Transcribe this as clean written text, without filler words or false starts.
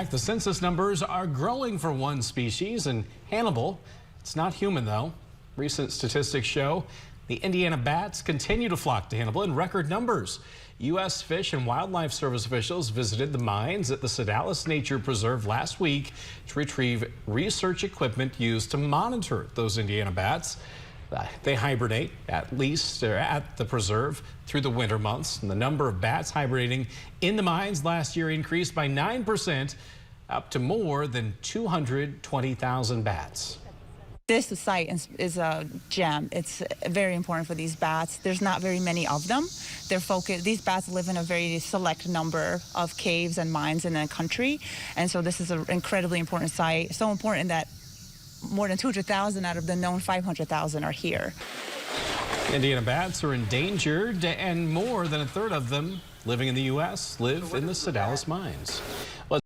The census numbers are growing for one species, and Hannibal. It's not human, though. Recent statistics show the Indiana bats continue to flock to Hannibal in record numbers. U.S. Fish and Wildlife Service officials visited the mines at the Sodalis Nature Preserve last week to retrieve research equipment used to monitor those Indiana bats. They hibernate at the preserve through the winter months, and the number of bats hibernating in the mines last year increased by 9%, up to more than 220,000 bats. This site is a gem. It's very important for these bats. There's not very many of them. These bats live in a very select number of caves and mines in the country, and so this is an incredibly important site. So important that more than 200,000 out of the known 500,000 are here. Indiana bats are endangered, and more than a third of them living in the U.S. live in the Sodalis mines.